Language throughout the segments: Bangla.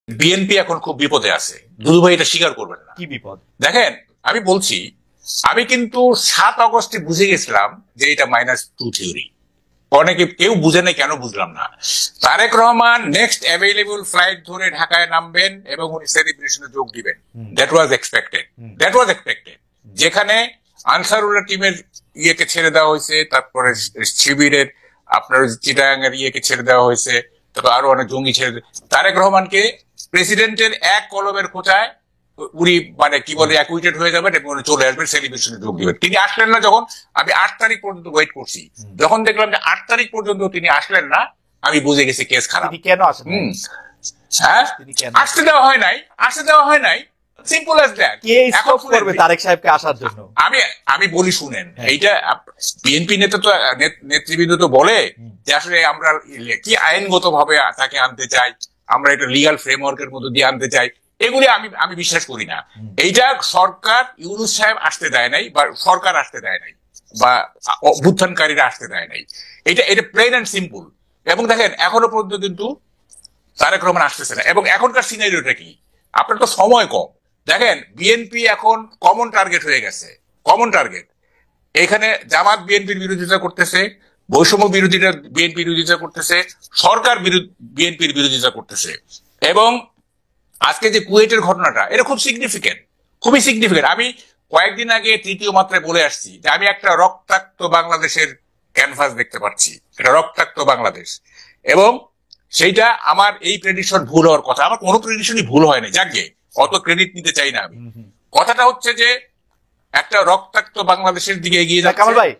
বিএনপি এখন খুব বিপদে আছে। দুদু ভাই এটা স্বীকার করবেন না। কি বিপদ? দেখেন, আমি বলছি, আমি কিন্তু 7 আগস্টে বুঝে গেছিলাম যে এটা -2 থিওরি। অনেকে কেউ বুঝে নাই, কেন বুঝলাম না। Tarek Rahman next available flight ধরে ঢাকায় নামবেন এবং উনি সেলিব্রেশনে যোগ দিবেন। That was expected. যেখানে আনসারুল্লাহ টিমের ইয়েকে ছেড়ে দেওয়া হয়েছে, তারপরে শিবিরের আপনার চিটাগাং এর ইয়েকে ছেড়ে দেওয়া হয়েছে, তারপর আরো অনেক জঙ্গি ছেড়ে তারেক রহমানকে প্রেসিডেন্টের এক কলমের খোঁচায় উনি মানে কি বলে অ্যাকুইটেড হয়ে যাবেন এবং উনি চলে আসবেন, সেলিব্রেশনে যোগ দিবেন। তিনি আসলেন না। যখন আমি 8 তারিখ পর্যন্ত ওয়েট করছি, যখন দেখলাম যে 8 তারিখ পর্যন্ত তিনি আসলেন না, আমি বুঝে গেছি কেস খারাপ। কেন আসেন? হ্যাঁ, আসতে দেওয়া হয় নাই। Simple as that. K stop করবে তারেক সাহেবকে আসার জন্য? আমি বলি, শুনেন, এইটা বিএনপি নেতৃবৃন্দ তো বলে যে আসলে আমরা কি আইনগত ভাবে তাকে আনতে চাই, আমরা এটা লিগাল ফ্রেমওয়ার্কের মধ্যে দিয়ে আনতে চাই। এগুলি আমি বিশ্বাস করি না। এইটা সরকার, ইউনূস সাহেব আসতে দেয় নাই, বা সরকার আসতে দেয় নাই, বা অভ্যুত্থানকারীরা আসতে দেয় নাই। এটা প্লেন অ্যান্ড সিম্পল। এবং দেখেন, এখনো পর্যন্ত কিন্তু তারেক রহমান আসতেছে না। এবং এখনকার সিনারিওটা কি, আপনার তো সময় কম। দেখেন, বিএনপি এখন কমন টার্গেট হয়ে গেছে। কমন টার্গেট এখানে জামাত বিএনপির বিরোধিতা করতেছে, বৈষম্য বিরোধীরা বিএনপির বিরোধিতা করতেছে, সরকার বিএনপির বিরোধিতা করতেছে। এবং আজকে যে কুয়েটের ঘটনাটা, এটা খুব সিগনিফিকেন্ট, খুবই সিগনিফিকেন্ট। আমি কয়েকদিন আগে তৃতীয় মাত্রায় বলে আসছি যে আমি একটা রক্তাক্ত বাংলাদেশের ক্যানভাস দেখতে পাচ্ছি, এটা রক্তাক্ত বাংলাদেশ। এবং সেইটা আমার এই প্রেডিকশন ভুল হওয়ার কথা। আমার কোনো প্রেডিকশনই ভুল হয়নি, যাকে অত ক্রেডিট নিতে চাই না আমি। কথাটা হচ্ছে যে একটা রক্তাক্ত বাংলাদেশের দিকে এগিয়ে যাচ্ছে। কামাল ভাই,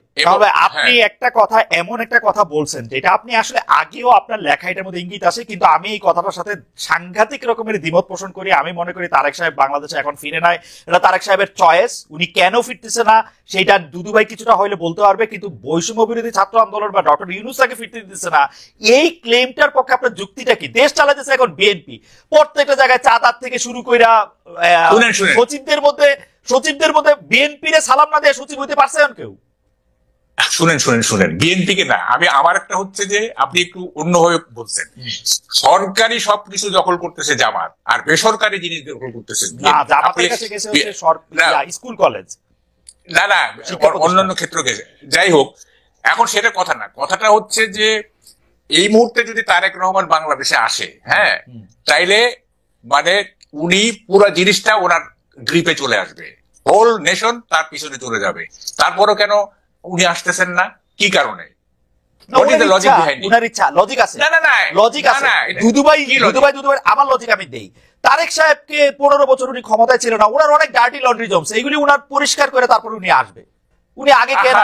আপনি একটা কথা, এমন একটা কথা বলছেন যেটা আপনি আসলে আগেও আপনার লেখা এটার মধ্যে ইঙ্গিত আছে, কিন্তু আমি এই কথাটার সাথে সাংঘাতিক রকমের দ্বিমত পোষণ করি। আমি মনে করি তারেক সাহেব বাংলাদেশে এখন ফিরে নাই, এটা তারেক সাহেবের চয়েস। উনি কেন ফিরতেছে না সেটা দুদু ভাই কিছুটা হইলে বলতে পারবে, কিন্তু বৈষম্য বিরোধী ছাত্র আন্দোলন বা ডক্টর ইউনূস তাকে ফিরতে দিতেছে না, এই ক্লেমটার পক্ষে আপনার যুক্তিটা কি? দেশ চালাতেছে এখন বিএনপি, প্রত্যেকটা জায়গায় চাঁদার থেকে শুরু কইরা সচিবদের মধ্যে বিএনপি রে সালাম না দিয়ে সচিব হইতে পারছে কেউ? শুনেন, বিএনপি কে না, আমার একটা হচ্ছে যে আপনি একটু অন্যভাবে বলছেন। সরকারি সবকিছু দখল করতেছে জামাত, আর বেসরকারি জিনিস দখল করতেছে স্কুল কলেজ, না অন্যান্য ক্ষেত্র গেছে। যাই হোক, এখন সেটা কথা না। কথাটা হচ্ছে যে এই মুহূর্তে যদি তারেক রহমান বাংলাদেশে আসে, হ্যাঁ, তাইলে মানে উনি পুরো জিনিসটা ওনার গ্রিপে চলে আসবে, হোল নেশন তার পিছনে চলে যাবে। তারপরও কেন উনি আসতেছেন না? কি কারণে? আমার লজিক আমি দেই। তারেক সাহেবকে 15 বছর উনি ক্ষমতায় ছিল না, ওনার অনেক ডার্টি লন্ড্রি জমছে, এগুলি উনার পরিষ্কার করে তারপর উনি আসবে। উনি আগে কেন?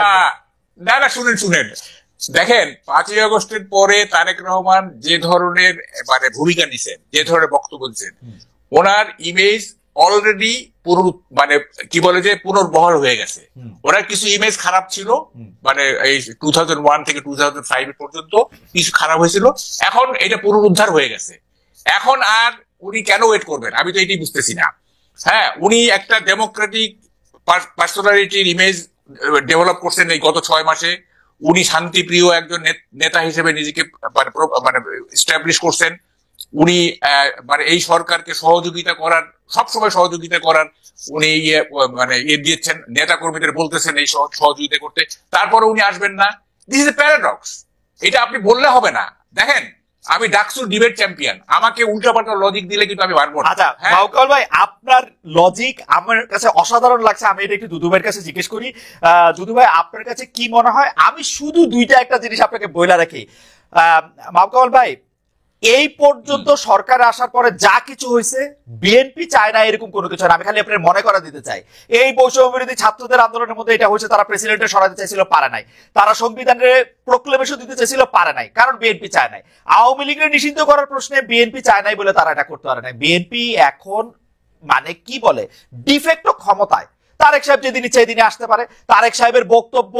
না, শুনেন, দেখেন, 5ই আগস্টের পরে তারেক রহমান যে ধরনের মানে ভূমিকা নিছেন, যে ধরনের বক্তব্য দিচ্ছেন, ওনার ইমেজ অলরেডি মানে কি বলে যে পুনর্বহাল হয়ে গেছে। ওনার কিছু ইমেজ খারাপ ছিল, মানে এই 2001 থেকে 2005 পর্যন্ত কিছু খারাপ হয়েছিল, এখন এটা পুনরুদ্ধার হয়ে গেছে। এখন আর উনি কেন ওয়েট করবেন, আমি তো এটাই বুঝতেছি না। হ্যাঁ, উনি একটা ডেমোক্রেটিক পার্সোনালিটির ইমেজ ডেভেলপ করছেন এই গত 6 মাসে। উনি শান্তিপ্রিয় একজন নেতা হিসেবে নিজেকে মানে এস্টাবলিশ করছেন। উনি মানে এই সরকারকে সবসময় সহযোগিতা করার উনি মানে দিয়েছেন, নেতা কর্মীদের বলতেছেন এই সহযোগিতা করতে, তারপরে উনি আসবেন না। This is a paradox. এটা আপনি বললে হবে না। দেখেন, আমি ডাকসুর ডিবেট চ্যাম্পিয়ন, আমাকে উল্টাপাল্টা লজিক দিলে কিন্তু আমি পারবো না। আচ্ছা মাহকাল ভাই, আপনার লজিক আমার কাছে অসাধারণ লাগছে। আমি এটা একটু দুদু ভাইয়ের কাছে জিজ্ঞেস করি। দুদু ভাই, আপনার কাছে কি মনে হয়? আমি শুধু একটা জিনিস আপনাকে বইলা রাখি। মাহকাল ভাই, এই পর্যন্ত সরকার আসার পরে যা কিছু হয়েছে, বিএনপি চায় না এরকম কোনো কিছু। আমি খালি আপনার মনে করা দিতে চাই, এই বৈষম্য বিরোধী ছাত্রদের আন্দোলনের মধ্যে এটা হয়েছে, তারা প্রেসিডেন্টের সরাতে চাইছিল, পারে নাই। তারা সংবিধানের প্রক্লেমেশন দিতে চাইছিল, পারে নাই, কারণ বিএনপি চায় নাই। আওয়ামী লীগের নিষিদ্ধ করার প্রশ্নে বিএনপি চায় নাই বলে তারা এটা করতে পারে নাই। বিএনপি এখন মানে কি বলে ডিফেক্টো ক্ষমতায়। তারেক সাহেব যেদিন ইচ্ছে এদিনে আসতে পারে। তারেক সাহেবের বক্তব্য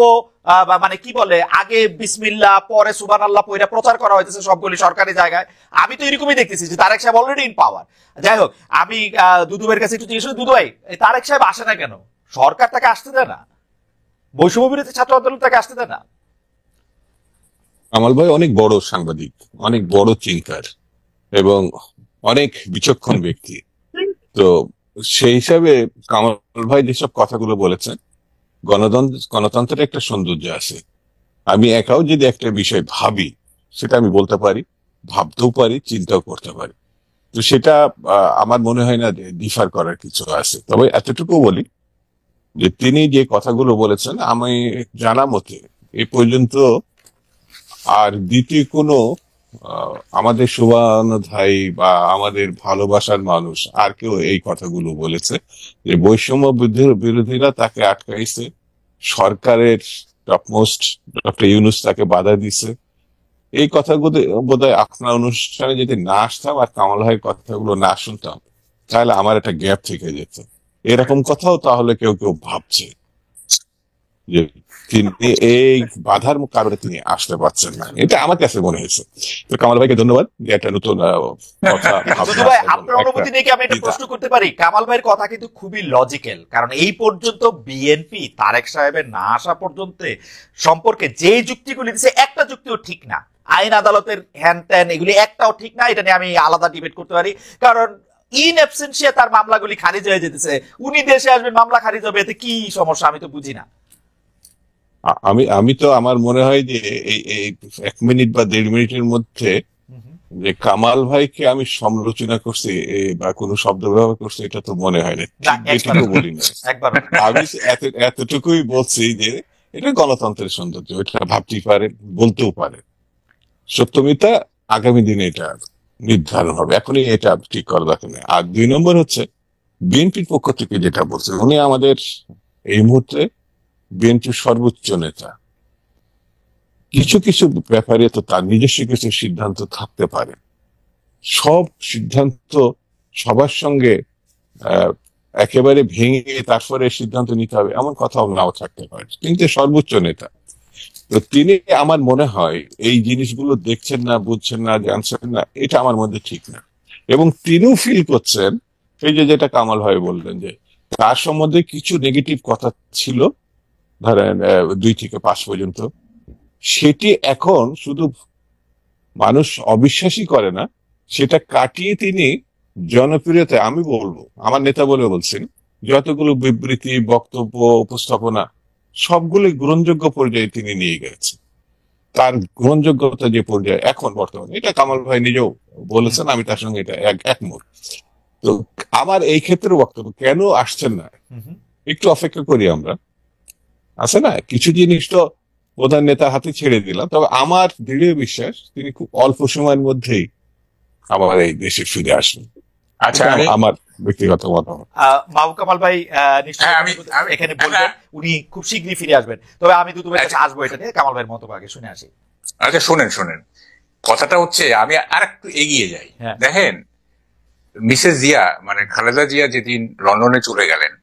মানে কি বলে, আগে বিসমিল্লাহ পরে সুবহানাল্লাহ পয়রা প্রচার করা হইতেছে সবগুলি সরকারি জায়গায়। আমি তো এরকমই দেখতেছি যে তারেক সাহেব অলরেডি ইন পাওয়ার। যাই হোক, আমি দুদু ভাইয়ের কাছে একটু জিজ্ঞেস করি, দুদু ভাই, তারেক সাহেব আসে না কেন? সরকার তাকে আসতে দেয় না, বৈষম্য বিরোধী ছাত্র আন্দোলন তাকে আসতে দেয় না। কামাল ভাই অনেক বড় সাংবাদিক, অনেক বড় চিন্তার, এবং অনেক বিচক্ষণ ব্যক্তি। তো সেই হিসাবে কামাল ভাই যেসব কথাগুলো বলেছেন, গণতন্ত্রের একটা সৌন্দর্য আছে। আমি একাও যদি একটা বিষয় ভাবি, সেটা আমি বলতে পারি, ভাবতেও পারি, চিন্তাও করতে পারি। তো সেটা আমার মনে হয় না ডিফার করার কিছু আছে। তবে এতটুকু বলি যে তিনি যে কথাগুলো বলেছেন, আমি জানা মতে এ পর্যন্ত আর দ্বিতীয় কোনো আমাদের শুভানুধ্যায়ী বা আমাদের ভালোবাসার মানুষ আর কেউ এই কথাগুলো বলেছে যে বৈষম্য বিরোধীরা তাকে আটকাইছে, সরকারের টপমোস্ট ডক্টর ইউনূস তাকে বাধা দিছে। এই কথাগুলো বোধহয় আপনার অনুষ্ঠানে যদি না আসতাম আর কামাল ভাইয়ের কথাগুলো না শুনতাম, তাহলে আমার একটা গ্যাপ থেকে যেত। এরকম কথাও তাহলে কেউ কেউ ভাবছে যে তিনি এই বাধার কারণে তিনি আসতে পারছেন না। এটা আমার কাছে মনে হয়েছে। তো কামাল ভাইকে ধন্যবাদ যে একটা নতুন কথা। ভাই, আপনার অনুমতি নিয়ে কি আমি একটা প্রশ্ন করতে পারি? কামাল ভাইয়ের কথা কিন্তু খুবই লজিক্যাল, কারণ এই পর্যন্ত বিএনপি তারেক সাহেবের না আসা পর্যন্ত সম্পর্কে যে যুক্তিগুলি দিচ্ছে একটা যুক্তিও ঠিক না। আইন আদালতের হ্যান ত্যান এগুলি একটাও ঠিক না। এটা নিয়ে আমি আলাদা ডিবেট করতে পারি, কারণ ইন অ্যাবসেন্সিয়া তার মামলাগুলি খারিজ হয়ে যেতেছে। উনি দেশে আসবেন, মামলা খারিজ হবে, এতে কি সমস্যা? আমি তো বুঝি না। আমি তো আমার মনে হয় যে এই 1 মিনিট বা 1.5 মিনিটের মধ্যে যে কামাল ভাইকে আমি সমালোচনা করছি বা কোনো শব্দ ব্যবহার করছি, এটা তো মনে হয় না, এটুকু বলি না। আমি এতটুকুই বলছি যে এটা গণতন্ত্রের সৌন্দর্য, এটা ভাবতেই পারে, বলতেও পারে। সত্যমিতা আগামী দিনে এটা নির্ধারণ হবে, এখনই এটা ঠিক করা দরকার নেই। আর 2 নম্বর হচ্ছে বিএনপির পক্ষ থেকে যেটা বলছে, উনি আমাদের এই মুহূর্তে বিএনপির সর্বোচ্চ নেতা। কিছু কিছু ব্যাপারে তো তার নিজস্ব কিছু সিদ্ধান্ত থাকতে পারে। সব সিদ্ধান্ত সবার সঙ্গে একেবারে ভেঙে তারপরে সিদ্ধান্ত নিতে হবে এমন কথাও নাও থাকতে পারে, কিন্তু সর্বোচ্চ নেতা। তো তিনি, আমার মনে হয় এই জিনিসগুলো দেখছেন না, বুঝছেন না, জানছেন না, এটা আমার মধ্যে ঠিক না। এবং তিনিও ফিল করছেন, এই যে যেটা কামাল ভাই বললেন যে তার সম্বন্ধে কিছু নেগেটিভ কথা ছিল, ধরেন 2 থেকে 5 পর্যন্ত, সেটি এখন শুধু মানুষ অবিশ্বাসই করে না, সেটা কাটিয়ে তিনি জনপ্রিয়তা, আমি বলবো আমার নেতা বলে বলছেন, যতগুলো বিবৃতি, বক্তব্য, উপস্থাপনা সবগুলো গ্রহণযোগ্য পর্যায়ে তিনি নিয়ে গেছেন। তার গ্রহণযোগ্যতা যে পর্যায়ে এখন বর্তমানে, এটা কামাল ভাই নিজেও বলেছেন, আমি তার সঙ্গে এটা একমত। তো আমার এই ক্ষেত্রে বক্তব্য, কেন আসছেন না, একটু অপেক্ষা করি আমরা। আছে না, কিছু জিনিস তো প্রধান নেতার হাতে ছেড়ে দিলাম, তবে আমার দৃঢ় বিশ্বাস তিনি খুব অল্প সময়ের মধ্যেই আমার এই দেশে ফিরে আসবেন। আচ্ছা, আমার ব্যক্তিগত মতামত। মাহবুব কামাল ভাই এখানে বলবেন উনি খুব শীঘ্রই ফিরে আসবেন, তবে আমি দুদুবের কাছে আসবো এটা নিয়ে। কামাল ভাইয়ের মন্তব্য আগে শুনে আসি। আচ্ছা, শোনেন, কথাটা হচ্ছে, আমি আর একটু এগিয়ে যাই। দেখেন, মিসেস জিয়া মানে খালেদা জিয়া যেদিন লন্ডনে চলে গেলেন,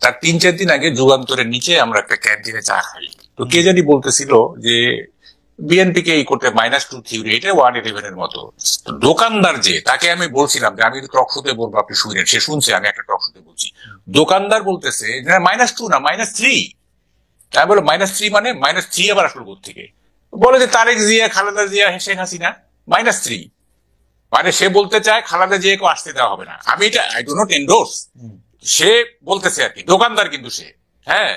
তার 3-4 দিন আগে যুগান্তরের নিচে আমরা একটা ক্যান্টিনে চা খাই। তো কে জানি বলতেছিল যে বিএনপি কে এই করতে -2 থিওরি, এটা 111 এর মতো। দোকানদার যে, তাকে আমি বলছিলাম যে আমি টক শোতে বলবো, আপনি শুনেন, সে শুনছে, আমি একটা টক শোতে বলছি। দোকানদার বলতেছে -2 না -3। তাই বলে -3 মানে -3 আবার আসলো কোথেকে? বলে যে তারেক জিয়া, খালেদা জিয়া, শেখ হাসিনা, -3। মানে সে বলতে চায় খালেদা জিয়াকে আসতে দেওয়া হবে না। আমি এটা আই ডু নট এন্ডোর্স, সে বলতেছে আর কি, দোকানদার কিন্তু সে, হ্যাঁ,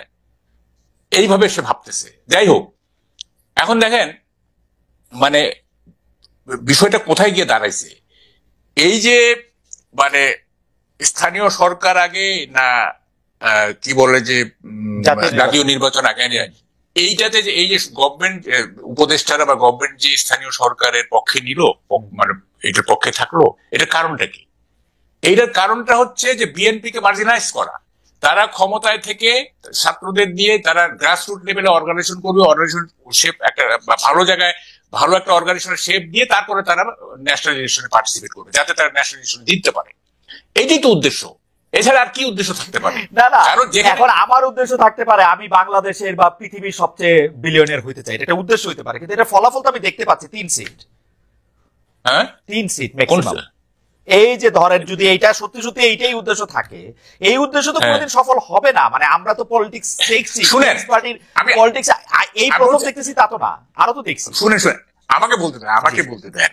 এইভাবে সে ভাবতেছে। যাই হোক, এখন দেখেন মানে বিষয়টা কোথায় গিয়ে দাঁড়াইছে। এই যে মানে স্থানীয় সরকার আগে না কি বলে যে জাতীয় নির্বাচন আগে, এইটাতে যে এই যে গভর্নমেন্ট উপদেষ্টারা বা গভর্নমেন্ট যে স্থানীয় সরকারের পক্ষে নিল, মানে এটার পক্ষে থাকলো, এটার কারণটা কি? এইটার কারণটা হচ্ছে যে বিএনপি কে মার্জিনালাইজ করা। তারা ক্ষমতায় থেকে ছাত্রদের দিয়ে তারা গ্রাসরুট লেভেলে অর্গানাইজেশন করবে, অর্গানাইজেশন শেপ একটা ভালো জায়গায় ভালো একটা অর্গানাইজেশনের শেপ দিয়ে তারপরে তারা ন্যাশনাল ইলেকশনে পার্টিসিপেট করবে, যাতে তারা ন্যাশনাল ইলেকশনে জিততে পারে। এইটাই তো উদ্দেশ্য, এছাড়া আর কি উদ্দেশ্য থাকতে পারে? না, এখন আমার উদ্দেশ্য থাকতে পারে আমি বাংলাদেশের বা পৃথিবীর সবচেয়ে বিলিয়নিয়ার হইতে চাই, এটা উদ্দেশ্য হইতে পারে, কিন্তু এটা ফলাফল তো আমি দেখতে পাচ্ছি 3 সিট। হ্যাঁ, 3 সিট ম্যাক্সিমাম। এই যে ধরেন যদি এইটা সত্যি সত্যি এইটাই উদ্দেশ্য থাকে, এই উদ্দেশ্য তো কোনোদিন সফল হবে না। মানে আমরা তো পলিটিক্স দেখছি, পার্টির পলিটিক্স এই প্রথম দেখতেছি তা তো না, আরো তো দেখছি। শুনে আমাকে বলতে দেন,